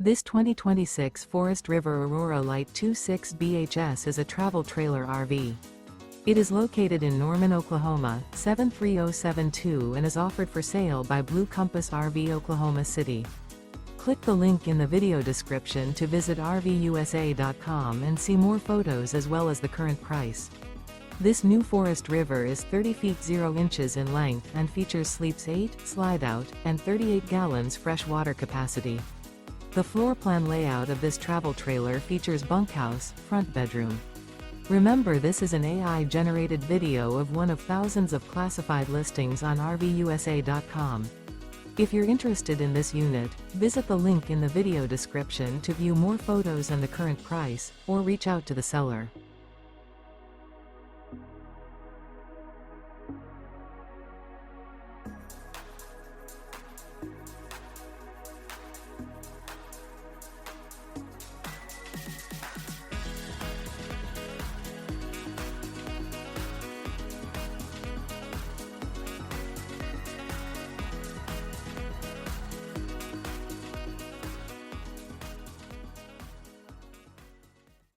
This 2026 Forest River Aurora Light 26 BHS is a travel trailer RV. It is located in Norman, Oklahoma, 73072 and is offered for sale by Blue Compass RV Oklahoma City. Click the link in the video description to visit RVUSA.com and see more photos as well as the current price. This new Forest River is 30 feet 0 inches in length and features sleeps 8, Slideout, and 38 gallons fresh water capacity. The floor plan layout of this travel trailer features bunkhouse, front bedroom. Remember, this is an AI-generated video of one of thousands of classified listings on RVUSA.com. If you're interested in this unit, visit the link in the video description to view more photos and the current price, or reach out to the seller.